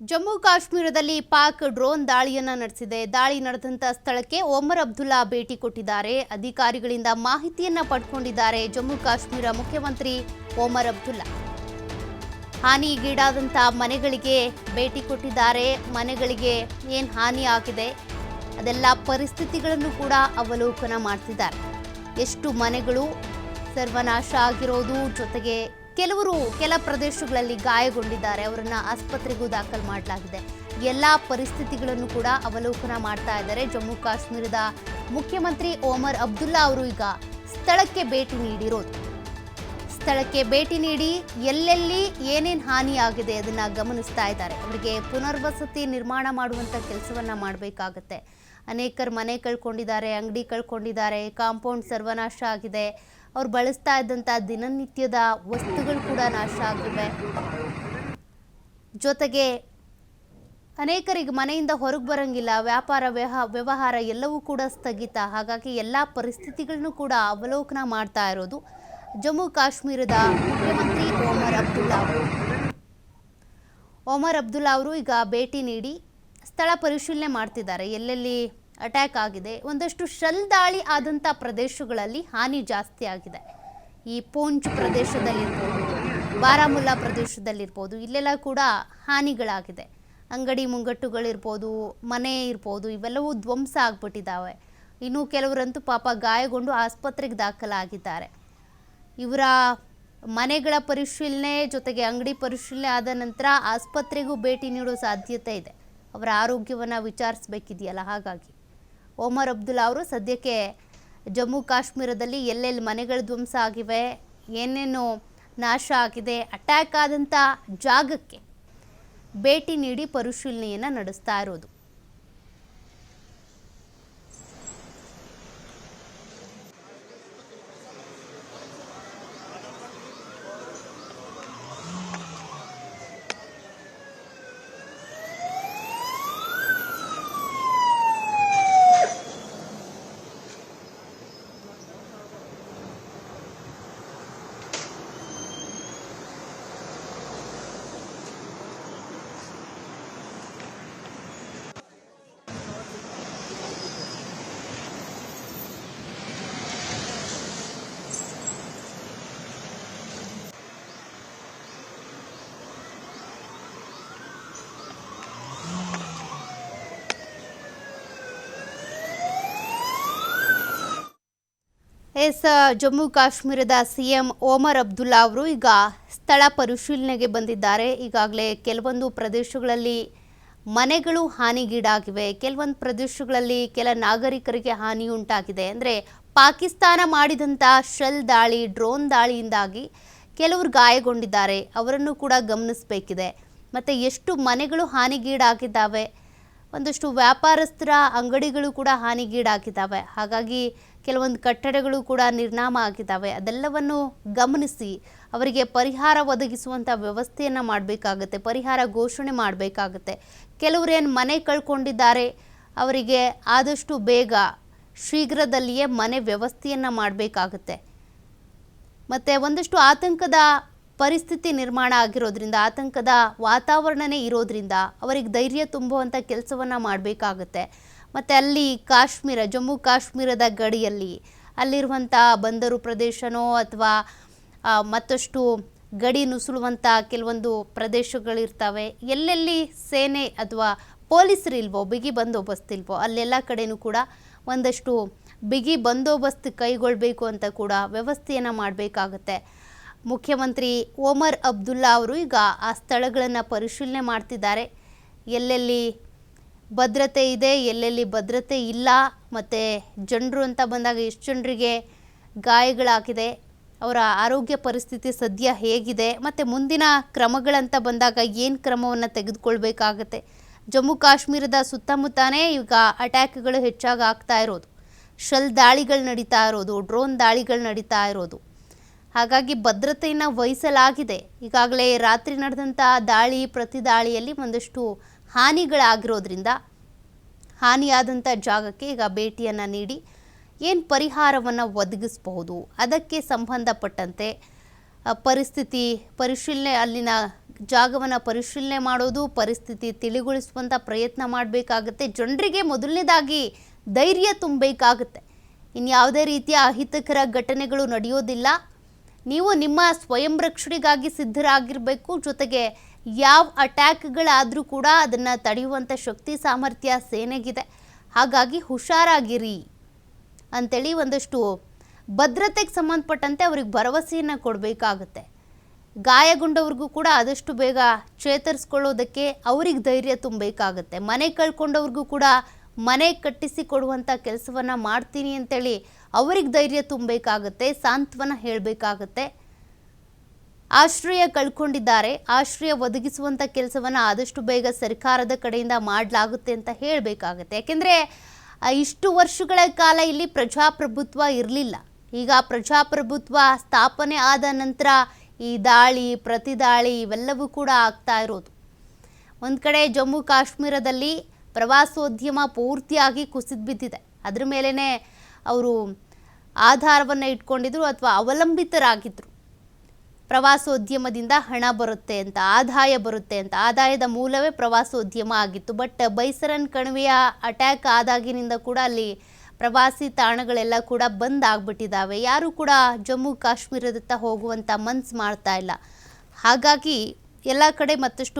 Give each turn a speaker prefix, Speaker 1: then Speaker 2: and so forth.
Speaker 1: ಜಮ್ಮು ಕಾಶ್ಮೀರದಲ್ಲಿ ಪಾಕ್ ಡ್ರೋನ್ ದಾಳಿಯನ್ನು ನಡೆಸಿದೆ. ದಾಳಿ ನಡೆದಂತ ಸ್ಥಳಕ್ಕೆ ಒಮರ್ ಅಬ್ದುಲ್ಲಾ ಭೇಟಿ ಕೊಟ್ಟಿದ್ದಾರೆ. ಅಧಿಕಾರಿಗಳಿಂದ ಮಾಹಿತಿಯನ್ನ ಪಡೆದುಕೊಂಡಿದ್ದಾರೆ ಜಮ್ಮು ಕಾಶ್ಮೀರ ಮುಖ್ಯಮಂತ್ರಿ ಒಮರ್ ಅಬ್ದುಲ್ಲಾ. ಹಾನಿಗೀಡಾದಂತ ಮನೆಗಳಿಗೆ ಭೇಟಿ ಕೊಟ್ಟಿದ್ದಾರೆ. ಮನೆಗಳಿಗೆ ಏನು ಹಾನಿ ಆಗಿದೆ ಅದೆಲ್ಲ ಪರಿಸ್ಥಿತಿಗಳನ್ನು ಕೂಡ ಅವಲೋಕನ ಮಾಡ್ತಿದ್ದಾರೆ. ಎಷ್ಟು ಮನೆಗಳು ಸರ್ವನಾಶ ಆಗಿರೋದು, ಜೊತೆಗೆ ಕೆಲ ಪ್ರದೇಶಗಳಲ್ಲಿ ಗಾಯಗೊಂಡಿದ್ದಾರೆ, ಅವರನ್ನ ಆಸ್ಪತ್ರೆಗೂ ದಾಖಲು ಮಾಡಲಾಗಿದೆ. ಎಲ್ಲ ಪರಿಸ್ಥಿತಿಗಳನ್ನು ಕೂಡ ಅವಲೋಕನ ಮಾಡ್ತಾ ಇದ್ದಾರೆ ಜಮ್ಮು ಕಾಶ್ಮೀರದ ಮುಖ್ಯಮಂತ್ರಿ ಒಮರ್ ಅಬ್ದುಲ್ಲಾ ಅವರು. ಈಗ ಸ್ಥಳಕ್ಕೆ ಭೇಟಿ ನೀಡಿರೋದು, ಸ್ಥಳಕ್ಕೆ ಭೇಟಿ ನೀಡಿ ಎಲ್ಲೆಲ್ಲಿ ಏನೇನು ಹಾನಿಯಾಗಿದೆ ಅದನ್ನ ಗಮನಿಸ್ತಾ ಇದ್ದಾರೆ. ಅವರಿಗೆ ಪುನರ್ವಸತಿ ನಿರ್ಮಾಣ ಮಾಡುವಂತ ಕೆಲಸವನ್ನ ಮಾಡಬೇಕಾಗತ್ತೆ. ಅನೇಕರು ಮನೆ ಕಳ್ಕೊಂಡಿದ್ದಾರೆ, ಅಂಗಡಿ ಕಳ್ಕೊಂಡಿದ್ದಾರೆ, ಕಾಂಪೌಂಡ್ ಸರ್ವನಾಶ ಆಗಿದೆ. ಅವ್ರು ಬಳಸ್ತಾ ಇದ್ದಂಥ ದಿನನಿತ್ಯದ ವಸ್ತುಗಳು ಕೂಡ ನಾಶ ಆಗಿವೆ. ಜೊತೆಗೆ ಅನೇಕರಿಗೆ ಮನೆಯಿಂದ ಹೊರಗೆ ಬರಂಗಿಲ್ಲ, ವ್ಯಾಪಾರ ವ್ಯವಹಾರ ಎಲ್ಲವೂ ಕೂಡ ಸ್ಥಗಿತ. ಹಾಗಾಗಿ ಎಲ್ಲ ಪರಿಸ್ಥಿತಿಗಳನ್ನು ಕೂಡ ಅವಲೋಕನ ಮಾಡ್ತಾ ಇರೋದು ಜಮ್ಮು ಕಾಶ್ಮೀರದ ಮುಖ್ಯಮಂತ್ರಿ ಒಮರ್ ಅಬ್ದುಲ್ಲಾ ಅವರು. ಒಮರ್ ಅಬ್ದುಲ್ಲಾ ಅವರು ಈಗ ಭೇಟಿ ನೀಡಿ ಸ್ಥಳ ಪರಿಶೀಲನೆ ಮಾಡ್ತಿದ್ದಾರೆ. ಎಲ್ಲೆಲ್ಲಿ ಅಟ್ಯಾಕ್ ಆಗಿದೆ, ಒಂದಷ್ಟು ಶೆಲ್ ದಾಳಿ ಆದಂಥ ಪ್ರದೇಶಗಳಲ್ಲಿ ಹಾನಿ ಜಾಸ್ತಿ ಆಗಿದೆ. ಈ ಪೂಂಚ್ ಪ್ರದೇಶದಲ್ಲಿರ್ಬೋದು, ಬಾರಾಮುಲ್ಲಾ ಪ್ರದೇಶದಲ್ಲಿರ್ಬೋದು, ಇಲ್ಲೆಲ್ಲ ಕೂಡ ಹಾನಿಗಳಾಗಿದೆ. ಅಂಗಡಿ ಮುಂಗಟ್ಟುಗಳಿರ್ಬೋದು, ಮನೆ ಇರ್ಬೋದು, ಇವೆಲ್ಲವೂ ಧ್ವಂಸ ಆಗ್ಬಿಟ್ಟಿದ್ದಾವೆ. ಇನ್ನು ಕೆಲವರಂತೂ ಪಾಪ ಗಾಯಗೊಂಡು ಆಸ್ಪತ್ರೆಗೆ ದಾಖಲಾಗಿದ್ದಾರೆ. ಇವರ ಮನೆಗಳ ಪರಿಶೀಲನೆ ಜೊತೆಗೆ ಅಂಗಡಿ ಪರಿಶೀಲನೆ ಆದ ನಂತರ ಆಸ್ಪತ್ರೆಗೂ ಭೇಟಿ ನೀಡೋ ಸಾಧ್ಯತೆ ಇದೆ. ಅವರ ಆರೋಗ್ಯವನ್ನು ವಿಚಾರಿಸಬೇಕಿದೆಯಲ್ಲ. ಹಾಗಾಗಿ ಒಮರ್ ಅಬ್ದುಲ್ಲಾ ಅವರು ಸದ್ಯಕ್ಕೆ ಜಮ್ಮು ಕಾಶ್ಮೀರದಲ್ಲಿ ಎಲ್ಲೆಲ್ಲಿ ಮನೆಗಳು ಧ್ವಂಸ ಆಗಿವೆ, ಏನೇನು ನಾಶ ಆಗಿದೆ, ಅಟ್ಯಾಕ್ ಆದಂಥ ಜಾಗಕ್ಕೆ ಭೇಟಿ ನೀಡಿ ಪರಿಶೀಲನೆಯನ್ನು ನಡೆಸ್ತಾ ಇರೋದು. ಜಮ್ಮು ಕಾಶ್ಮೀರದ ಸಿಎಂ ಒಮರ್ ಅಬ್ದುಲ್ಲಾ ಅವರು ಈಗ ಸ್ಥಳ ಪರಿಶೀಲನೆಗೆ ಬಂದಿದ್ದಾರೆ. ಈಗಾಗಲೇ ಕೆಲವೊಂದು ಪ್ರದೇಶಗಳಲ್ಲಿ ಮನೆಗಳು ಹಾನಿಗೀಡಾಗಿವೆ, ಕೆಲವೊಂದು ಪ್ರದೇಶಗಳಲ್ಲಿ ಕೆಲ ನಾಗರಿಕರಿಗೆ ಹಾನಿ ಉಂಟಾಗಿದೆ. ಅಂದರೆ ಪಾಕಿಸ್ತಾನ ಮಾಡಿದಂಥ ಶೆಲ್ ದಾಳಿ, ಡ್ರೋನ್ ದಾಳಿಯಿಂದಾಗಿ ಕೆಲವರು ಗಾಯಗೊಂಡಿದ್ದಾರೆ, ಅವರನ್ನು ಕೂಡ ಗಮನಿಸಬೇಕಿದೆ. ಮತ್ತು ಎಷ್ಟು ಮನೆಗಳು ಹಾನಿಗೀಡಾಗಿದ್ದಾವೆ, ಒಂದಷ್ಟು ವ್ಯಾಪಾರಸ್ಥರ ಅಂಗಡಿಗಳು ಕೂಡ ಹಾನಿಗೀಡಾಗಿದ್ದಾವೆ. ಹಾಗಾಗಿ ಕೆಲವೊಂದು ಕಟ್ಟಡಗಳು ಕೂಡ ನಿರ್ನಾಮ ಆಗಿದ್ದಾವೆ. ಅದೆಲ್ಲವನ್ನು ಗಮನಿಸಿ ಅವರಿಗೆ ಪರಿಹಾರ ಒದಗಿಸುವಂಥ ವ್ಯವಸ್ಥೆಯನ್ನು ಮಾಡಬೇಕಾಗತ್ತೆ, ಪರಿಹಾರ ಘೋಷಣೆ ಮಾಡಬೇಕಾಗತ್ತೆ. ಕೆಲವರೇನು ಮನೆ ಕಳ್ಕೊಂಡಿದ್ದಾರೆ ಅವರಿಗೆ ಆದಷ್ಟು ಬೇಗ ಶೀಘ್ರದಲ್ಲಿಯೇ ಮನೆ ವ್ಯವಸ್ಥೆಯನ್ನು ಮಾಡಬೇಕಾಗತ್ತೆ. ಮತ್ತು ಒಂದಷ್ಟು ಆತಂಕದ ಪರಿಸ್ಥಿತಿ ನಿರ್ಮಾಣ ಆಗಿರೋದ್ರಿಂದ, ಆತಂಕದ ವಾತಾವರಣನೇ ಇರೋದ್ರಿಂದ ಅವರಿಗೆ ಧೈರ್ಯ ತುಂಬುವಂಥ ಕೆಲಸವನ್ನು ಮಾಡಬೇಕಾಗತ್ತೆ. ಮತ್ತು ಅಲ್ಲಿ ಜಮ್ಮು ಕಾಶ್ಮೀರದ ಗಡಿಯಲ್ಲಿ ಅಲ್ಲಿರುವಂಥ ಬಂದರು ಪ್ರದೇಶನೋ ಅಥವಾ ಮತ್ತಷ್ಟು ಗಡಿ ನುಸುಳುವಂಥ ಕೆಲವೊಂದು ಪ್ರದೇಶಗಳಿರ್ತವೆ. ಎಲ್ಲೆಲ್ಲಿ ಸೇನೆ ಅಥವಾ ಪೊಲೀಸರು ಇಲ್ವೋ, ಬಿಗಿ ಬಂದೋಬಸ್ತ್ ಇಲ್ವೋ, ಅಲ್ಲೆಲ್ಲ ಕಡೆಯೂ ಕೂಡ ಒಂದಷ್ಟು ಬಿಗಿ ಬಂದೋಬಸ್ತ್ ಕೈಗೊಳ್ಳಬೇಕು ಅಂತ ಕೂಡ ವ್ಯವಸ್ಥೆಯನ್ನು ಮಾಡಬೇಕಾಗತ್ತೆ. ಮುಖ್ಯಮಂತ್ರಿ ಒಮರ್ ಅಬ್ದುಲ್ಲಾ ಅವರು ಈಗ ಆ ಸ್ಥಳಗಳನ್ನು ಪರಿಶೀಲನೆ ಮಾಡ್ತಿದ್ದಾರೆ. ಎಲ್ಲೆಲ್ಲಿ ಭದ್ರತೆ ಇದೆ, ಎಲ್ಲೆಲ್ಲಿ ಭದ್ರತೆ ಇಲ್ಲ, ಮತ್ತು ಜನರು ಅಂತ ಬಂದಾಗ ಎಷ್ಟು ಜನರಿಗೆ ಗಾಯಗಳಾಗಿದೆ, ಅವರ ಆರೋಗ್ಯ ಪರಿಸ್ಥಿತಿ ಸದ್ಯ ಹೇಗಿದೆ, ಮತ್ತು ಮುಂದಿನ ಕ್ರಮಗಳಂತ ಬಂದಾಗ ಏನು ಕ್ರಮವನ್ನು ತೆಗೆದುಕೊಳ್ಬೇಕಾಗತ್ತೆ. ಜಮ್ಮು ಕಾಶ್ಮೀರದ ಸುತ್ತಮುತ್ತನೇ ಈಗ ಅಟ್ಯಾಕ್ಗಳು ಹೆಚ್ಚಾಗಿ ಆಗ್ತಾ ಇರೋದು, ಶೆಲ್ ದಾಳಿಗಳು ನಡೀತಾ ಇರೋದು, ಡ್ರೋನ್ ದಾಳಿಗಳು ನಡೀತಾ ಇರೋದು. ಹಾಗಾಗಿ ಭದ್ರತೆಯನ್ನು ವಹಿಸಲಾಗಿದೆ. ಈಗಾಗಲೇ ರಾತ್ರಿ ನಡೆದಂಥ ಪ್ರತಿ ದಾಳಿಯಲ್ಲಿ ಒಂದಷ್ಟು ಹಾನಿಗಳಾಗಿರೋದ್ರಿಂದ ಹಾನಿಯಾದಂಥ ಜಾಗಕ್ಕೆ ಈಗ ಭೇಟಿಯನ್ನು ನೀಡಿ ಏನು ಪರಿಹಾರವನ್ನು ಒದಗಿಸಬಹುದು ಅದಕ್ಕೆ ಸಂಬಂಧಪಟ್ಟಂತೆ ಪರಿಸ್ಥಿತಿ ಪರಿಶೀಲನೆ, ಅಲ್ಲಿನ ಜಾಗವನ್ನು ಪರಿಶೀಲನೆ ಮಾಡೋದು, ಪರಿಸ್ಥಿತಿ ತಿಳಿಗೊಳಿಸುವಂಥ ಪ್ರಯತ್ನ ಮಾಡಬೇಕಾಗುತ್ತೆ. ಜನರಿಗೆ ಮೊದಲನೇದಾಗಿ ಧೈರ್ಯ ತುಂಬಬೇಕಾಗುತ್ತೆ. ಇನ್ಯಾವುದೇ ರೀತಿಯ ಅಹಿತಕರ ಘಟನೆಗಳು ನಡೆಯೋದಿಲ್ಲ. ನೀವು ನಿಮ್ಮ ಸ್ವಯಂ ರಕ್ಷಣೆಗಾಗಿ ಸಿದ್ಧರಾಗಿರಬೇಕು. ಜೊತೆಗೆ ಯಾವ ಅಟ್ಯಾಕ್ಗಳಾದರೂ ಕೂಡ ಅದನ್ನು ತಡೆಯುವಂಥ ಶಕ್ತಿ ಸಾಮರ್ಥ್ಯ ಸೇನೆಗಿದೆ. ಹಾಗಾಗಿ ಹುಷಾರಾಗಿರಿ ಅಂಥೇಳಿ ಒಂದಷ್ಟು ಭದ್ರತೆಗೆ ಸಂಬಂಧಪಟ್ಟಂತೆ ಅವ್ರಿಗೆ ಭರವಸೆಯನ್ನು ಕೊಡಬೇಕಾಗುತ್ತೆ. ಗಾಯಗೊಂಡವ್ರಿಗೂ ಕೂಡ ಆದಷ್ಟು ಬೇಗ ಚೇತರಿಸ್ಕೊಳ್ಳೋದಕ್ಕೆ ಅವ್ರಿಗೆ ಧೈರ್ಯ ತುಂಬಬೇಕಾಗುತ್ತೆ. ಮನೆ ಕಳ್ಕೊಂಡವ್ರಿಗೂ ಕೂಡ ಮನೆ ಕಟ್ಟಿಸಿ ಕೊಡುವಂಥ ಕೆಲಸವನ್ನು ಮಾಡ್ತೀನಿ ಅಂತೇಳಿ ಅವ್ರಿಗೆ ಧೈರ್ಯ ತುಂಬಬೇಕಾಗುತ್ತೆ, ಸಾಂತ್ವನ ಹೇಳಬೇಕಾಗುತ್ತೆ. ಆಶ್ರಯ ಕಳ್ಕೊಂಡಿದ್ದಾರೆ, ಆಶ್ರಯ ಒದಗಿಸುವಂಥ ಕೆಲಸವನ್ನು ಆದಷ್ಟು ಬೇಗ ಸರ್ಕಾರದ ಕಡೆಯಿಂದ ಮಾಡಲಾಗುತ್ತೆ ಅಂತ ಹೇಳಬೇಕಾಗುತ್ತೆ. ಯಾಕೆಂದರೆ ಇಷ್ಟು ವರ್ಷಗಳ ಕಾಲ ಇಲ್ಲಿ ಪ್ರಜಾಪ್ರಭುತ್ವ ಇರಲಿಲ್ಲ. ಈಗ ಪ್ರಜಾಪ್ರಭುತ್ವ ಸ್ಥಾಪನೆ ಆದ ನಂತರ ಈ ದಾಳಿ ಪ್ರತಿದಾಳಿ ಇವೆಲ್ಲವೂ ಕೂಡ ಆಗ್ತಾ ಇರೋದು. ಒಂದು ಕಡೆ ಜಮ್ಮು ಕಾಶ್ಮೀರದಲ್ಲಿ ಪ್ರವಾಸೋದ್ಯಮ ಪೂರ್ತಿಯಾಗಿ ಕುಸಿದು ಬಿದ್ದಿದೆ. ಅದ್ರ ಮೇಲೇ ಅವರು ಆಧಾರವನ್ನು ಇಟ್ಕೊಂಡಿದ್ರು ಅಥವಾ ಅವಲಂಬಿತರಾಗಿದ್ದರು. ಪ್ರವಾಸೋದ್ಯಮದಿಂದ ಹಣ ಬರುತ್ತೆ ಅಂತ, ಆದಾಯ ಬರುತ್ತೆ ಅಂತ, ಆದಾಯದ ಮೂಲವೇ ಪ್ರವಾಸೋದ್ಯಮ ಆಗಿತ್ತು. ಬಟ್ ಬೈಸರನ್ ಕಣಿವೆಯ ಅಟ್ಯಾಕ್ ಆದಾಗಿನಿಂದ ಕೂಡ ಅಲ್ಲಿ ಪ್ರವಾಸಿ ತಾಣಗಳೆಲ್ಲ ಕೂಡ ಬಂದ್ ಆಗಿಬಿಟ್ಟಿದ್ದಾವೆ. ಯಾರು ಕೂಡ ಜಮ್ಮು ಕಾಶ್ಮೀರದತ್ತ ಹೋಗುವಂಥ ಮನಸ್ಸು ಮಾಡ್ತಾ ಇಲ್ಲ. ಹಾಗಾಗಿ ಎಲ್ಲ ಕಡೆ ಮತ್ತಷ್ಟು